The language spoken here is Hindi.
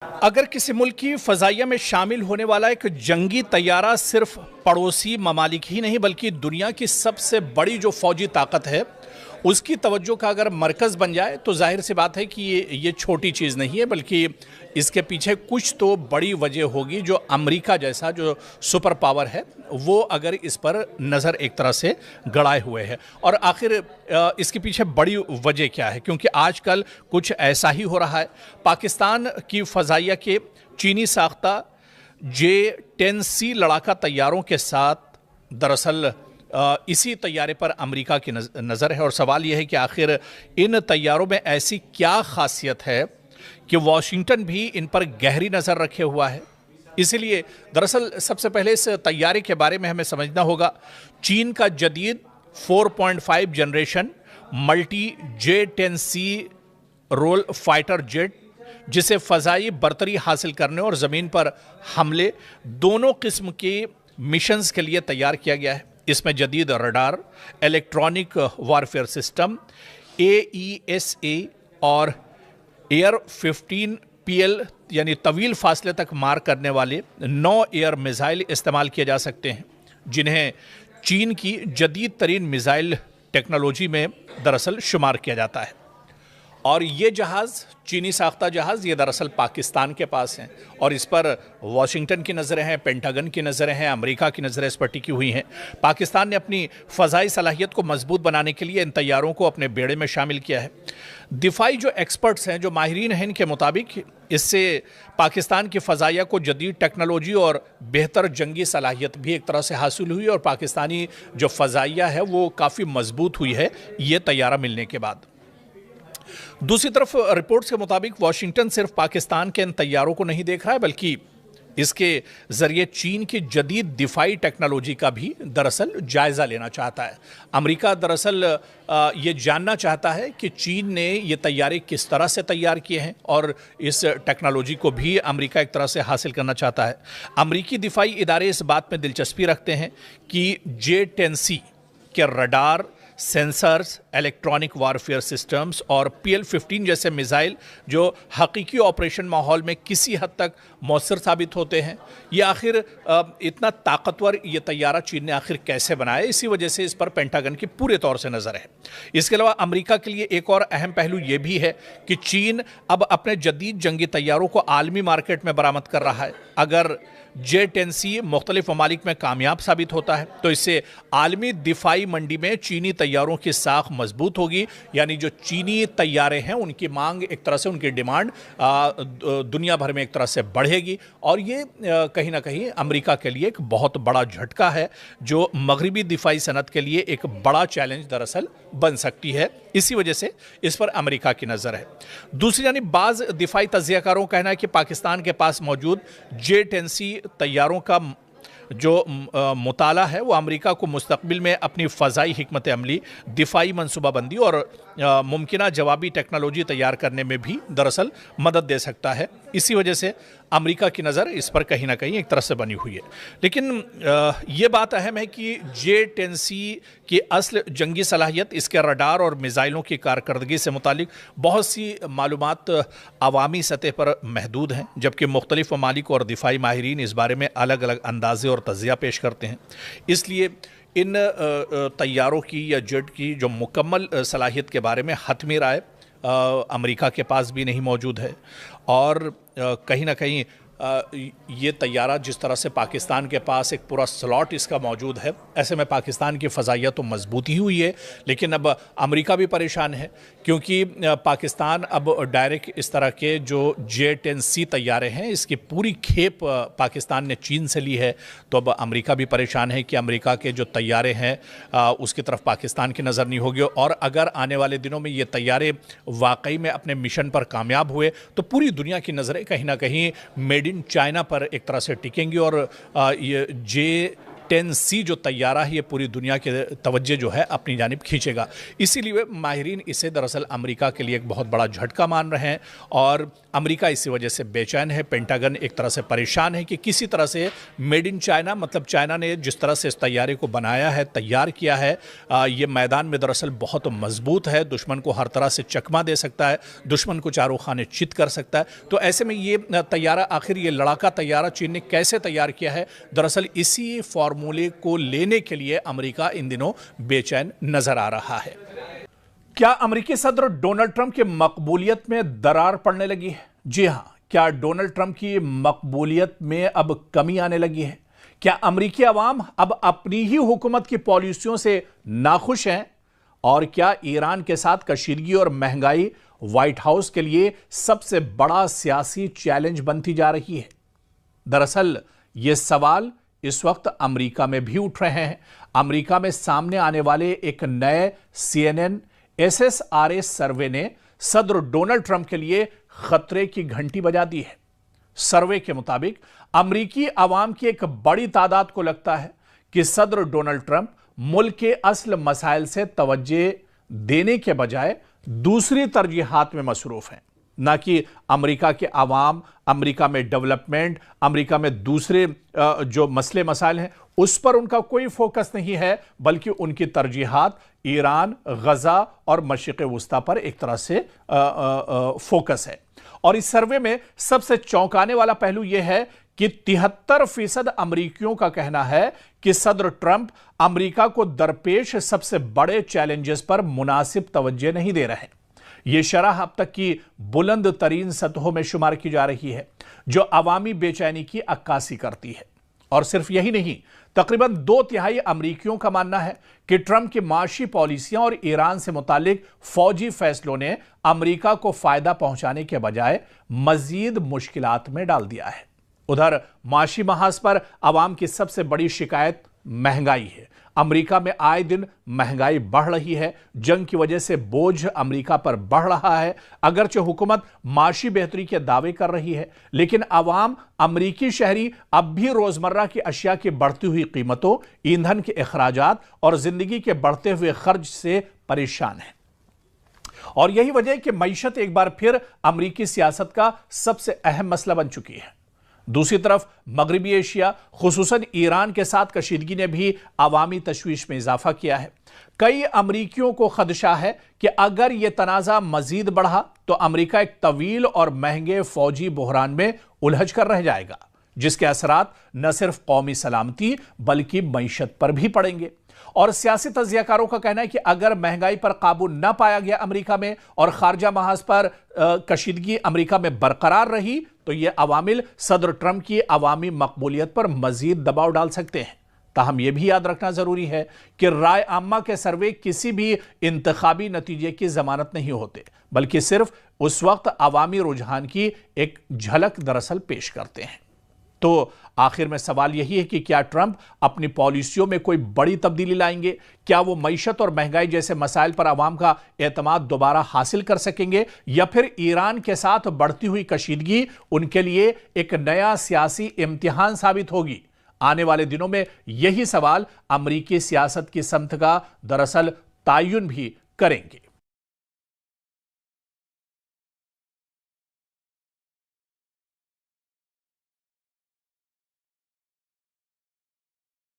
अगर किसी मुल्क की फ़ज़ाइया में शामिल होने वाला एक जंगी तैयारा सिर्फ पड़ोसी ममालिक ही नहीं बल्कि दुनिया की सबसे बड़ी जो फ़ौजी ताकत है उसकी तवज्जो का अगर मरकज़ बन जाए तो जाहिर सी बात है कि ये छोटी चीज़ नहीं है, बल्कि इसके पीछे कुछ तो बड़ी वजह होगी। जो अमेरिका जैसा जो सुपर पावर है वो अगर इस पर नज़र एक तरह से गड़ाए हुए है। और आखिर इसके पीछे बड़ी वजह क्या है, क्योंकि आजकल कुछ ऐसा ही हो रहा है। पाकिस्तान की फ़ज़ाइया के चीनी साख्ता J-10C लड़ाका तैयारों के साथ दरअसल इसी तैयारे पर अमेरिका की नज़र है। और सवाल यह है कि आखिर इन तैयारों में ऐसी क्या खासियत है कि वाशिंगटन भी इन पर गहरी नज़र रखे हुआ है। इसीलिए दरअसल सबसे पहले इस तैयारे के बारे में हमें समझना होगा। चीन का जदीद 4.5 generation multi J-10C role fighter jet, जिसे फ़ज़ाई बरतरी हासिल करने और ज़मीन पर हमले दोनों किस्म के मिशंस के लिए तैयार किया गया है। इसमें जदीद radar, electronic warfare system, AESA और एयर 15PL यानी तवील फासले तक मार करने वाले 9 एयर मिसाइल इस्तेमाल किए जा सकते हैं, जिन्हें चीन की जदीद तरीन मिसाइल टेक्नोलॉजी में दरअसल शुमार किया जाता है। और ये जहाज़, चीनी साख्ता जहाज़, ये दरअसल पाकिस्तान के पास हैं और इस पर वाशिंगटन की नज़रें हैं, पेंटागन की नज़रें हैं, अमेरिका की नज़रें इस पर टिकी हुई हैं। पाकिस्तान ने अपनी फ़ज़ाई सलाहियत को मजबूत बनाने के लिए इन तैयारों को अपने बेड़े में शामिल किया है। दिफाई जो एक्सपर्ट्स हैं, जो माहिरीन हैं, इनके मुताबिक इससे पाकिस्तान की फ़ज़ाइया को जदीद टेक्नोलॉजी और बेहतर जंगी सलाहियत भी एक तरह से हासिल हुई और पाकिस्तानी जो फ़ज़ाइया है वो काफ़ी मजबूत हुई है ये तैयारा मिलने के बाद। दूसरी तरफ रिपोर्ट्स के मुताबिक वाशिंगटन सिर्फ पाकिस्तान के इन तैयारों को नहीं देख रहा है, बल्कि इसके ज़रिए चीन की जदीद दिफाई टेक्नोलॉजी का भी दरअसल जायज़ा लेना चाहता है। अमेरिका दरअसल ये जानना चाहता है कि चीन ने ये तैयारे किस तरह से तैयार किए हैं और इस टेक्नोलॉजी को भी अमेरिका एक तरह से हासिल करना चाहता है। अमेरिकी दिफाई इदारे इस बात में दिलचस्पी रखते हैं कि J-10C के radar, sensors, electronic warfare systems और PL-15 जैसे मिसाइल जो हकीकी ऑपरेशन माहौल में किसी हद तक मौसर साबित होते हैं, ये आखिर इतना ताकतवर ये तैयारा चीन ने आखिर कैसे बनाया, इसी वजह से इस पर पेंटागन की पूरे तौर से नज़र है। इसके अलावा अमेरिका के लिए एक और अहम पहलू ये भी है कि चीन अब अपने जदीद जंगी तैयारों को आलमी मार्केट में बरामद कर रहा है। अगर J-10C मुख्तलिफ ममालिक में कामयाब साबित होता है तो इससे आलमी दिफाई मंडी में चीनी तैयारों की साख मजबूत होगी, यानी जो चीनी तैयारे हैं उनकी मांग एक तरह से, उनकी डिमांड दुनिया भर में एक तरह से बढ़ेगी। और ये कहीं ना कहीं अमेरिका के लिए एक बहुत बड़ा झटका है जो मगरबी दिफाई सनत के लिए एक बड़ा चैलेंज दरअसल बन सकती है। इसी वजह से इस पर अमेरिका की नज़र है। दूसरी यानी बाज़ दिफाई तज्ज़ियाकारों का कहना है कि पाकिस्तान के पास मौजूद J-10C तैयारों का जो मुताला है वो अमेरिका को मुस्तकबिल में अपनी फ़ज़ाई हिकमत अमली, दिफाई मनसूबाबंदी और मुमकिना जवाबी टेक्नोलॉजी तैयार करने में भी दरअसल मदद दे सकता है। इसी वजह से अमेरिका की नज़र इस पर कहीं ना कहीं एक तरह से बनी हुई है। लेकिन ये बात अहम है कि J-10C की असल जंगी सलाहियत, इसके रडार और मिसाइलों की कारकर्दगी से मुतालिक बहुत सी मालूमात अवामी सतह पर महदूद हैं, जबकि मुख्तलिफ ममालिक और दिफाई माहिरीन इस बारे में अलग अलग अंदाजे और तज़िया पेश करते हैं। इसलिए इन तैयारों की या जेट की जो मुकम्मल सलाहियत के बारे में हतमी राय अमेरिका के पास भी नहीं मौजूद है। और कहीं ना कहीं ये तैयारा जिस तरह से पाकिस्तान के पास एक पूरा स्लॉट इसका मौजूद है, ऐसे में पाकिस्तान की फ़ज़ाइया तो मजबूत ही हुई है, लेकिन अब अमेरिका भी परेशान है क्योंकि पाकिस्तान अब डायरेक्ट इस तरह के जो J-10C तैयारे हैं इसकी पूरी खेप पाकिस्तान ने चीन से ली है। तो अब अमेरिका भी परेशान है कि अमेरिका के जो तैयारे हैं उसकी तरफ पाकिस्तान की नज़र नहीं होगी। और अगर आने वाले दिनों में ये तैयारे वाकई में अपने मिशन पर कामयाब हुए तो पूरी दुनिया की नज़रें कहीं ना कहीं मेड इन चाइना पर एक तरह से टिकेंगी और ये 10C जो तैयारा है ये पूरी दुनिया के तवज्जो जो है अपनी जानिब खींचेगा। इसीलिए माहिरीन इसे दरअसल अमेरिका के लिए एक बहुत बड़ा झटका मान रहे हैं और अमेरिका इसी वजह से बेचैन है। पेंटागन एक तरह से परेशान है कि किसी तरह से मेड इन चाइना, मतलब चाइना ने जिस तरह से इस तैयारे को बनाया है, तैयार किया है, ये मैदान में दरअसल बहुत मजबूत है, दुश्मन को हर तरह से चकमा दे सकता है, दुश्मन को चारों खाने चित कर सकता है। तो ऐसे में ये तैयारा, आखिर ये लड़ाका तैयारा चीन ने कैसे तैयार किया है, दरअसल इसी फॉर्मूले को लेने के लिए अमेरिका इन दिनों बेचैन नजर आ रहा है। क्या अमेरिकी सदर डोनाल्ड ट्रंप की मकबूलियत में दरार पड़ने लगी है? जी हां, क्या डोनाल्ड ट्रंप की मकबूलियत में अब कमी आने लगी है? क्या अमेरिकी अवाम अब अपनी ही हुकूमत की पॉलिसियों से नाखुश हैं? और क्या ईरान के साथ कशीदगी और महंगाई व्हाइट हाउस के लिए सबसे बड़ा सियासी चैलेंज बनती जा रही है? दरअसल ये सवाल इस वक्त अमेरिका में भी उठ रहे हैं। अमेरिका में सामने आने वाले एक नए CNN SSRA सर्वे ने सदर डोनाल्ड ट्रंप के लिए खतरे की घंटी बजा दी है। सर्वे के मुताबिक अमेरिकी अवाम की एक बड़ी तादाद को लगता है कि सदर डोनाल्ड ट्रंप मुल्क के असल मसाइल से तवज्जो देने के बजाय दूसरी तरजीहात में मसरूफ हैं। ना कि अमेरिका के अवाम, अमेरिका में डेवलपमेंट, अमेरिका में दूसरे जो मसले मसाइल हैं उस पर उनका कोई फोकस नहीं है, बल्कि उनकी तरजीहात ईरान, गजा और मशरिक़ वुस्ता पर एक तरह से फोकस है। और इस सर्वे में सबसे चौंकाने वाला पहलू यह है कि 73% अमरीकियों का कहना है कि सदर ट्रंप अमेरिका को दरपेश सबसे बड़े चैलेंजेस पर मुनासिब तवज्जो नहीं दे रहे। यह शरह अब तक की बुलंद तरीन सतहों में शुमार की जा रही है, जो अवामी बेचैनी की अक्कासी करती है। और सिर्फ यही नहीं, तकरीबन 2/3 अमरीकियों का मानना है कि ट्रंप की माशी पॉलिसियां और ईरान से मुतालिक फौजी फैसलों ने अमेरिका को फायदा पहुंचाने के बजाय मजीद मुश्किलात में डाल दिया है। उधर माशी महाज पर अवाम की सबसे बड़ी शिकायत महंगाई है। अमेरिका में आए दिन महंगाई बढ़ रही है। जंग की वजह से बोझ अमेरिका पर बढ़ रहा है। अगरचे हुकूमत माशी बेहतरी के दावे कर रही है, लेकिन अवाम, अमेरिकी शहरी अब भी रोजमर्रा की अशिया की बढ़ती हुई कीमतों, ईंधन के अखराजात और जिंदगी के बढ़ते हुए खर्च से परेशान है। और यही वजह है कि मईशत एक बार फिर अमेरिकी सियासत का सबसे अहम मसला बन चुकी है। दूसरी तरफ मगरबी एशिया, खुसूसन ईरान के साथ कशीदगी ने भी अवामी तशवीश में इजाफा किया है। कई अमरीकियों को खदशा है कि अगर यह तनाज़ा मजीद बढ़ा तो अमेरिका एक तवील और महंगे फौजी बहरान में उलझ कर रह जाएगा, जिसके असरात न सिर्फ कौमी सलामती बल्कि मईशत पर भी पड़ेंगे। और सियासी तज्जियाकारों का कहना है कि अगर महंगाई पर काबू न पाया गया अमेरिका में और खारजा महाज पर कशीदगी अमेरिका में बरकरार रही, तो यह अवामिल सदर ट्रंप की अवामी मकबूलियत पर मजीद दबाव डाल सकते हैं। ताहम यह भी याद रखना जरूरी है कि राय आम्मा के सर्वे किसी भी इंतखाबी नतीजे की जमानत नहीं होते, बल्कि सिर्फ उस वक्त अवामी रुझान की एक झलक दरअसल पेश करते हैं। तो आखिर में सवाल यही है कि क्या ट्रंप अपनी पॉलिसियों में कोई बड़ी तब्दीली लाएंगे? क्या वो मईशत और महंगाई जैसे मसाइल पर आवाम का एतमाद दोबारा हासिल कर सकेंगे, या फिर ईरान के साथ बढ़ती हुई कशीदगी उनके लिए एक नया सियासी इम्तिहान साबित होगी? आने वाले दिनों में यही सवाल अमरीकी सियासत की समत का दरअसल तायुन भी करेंगे।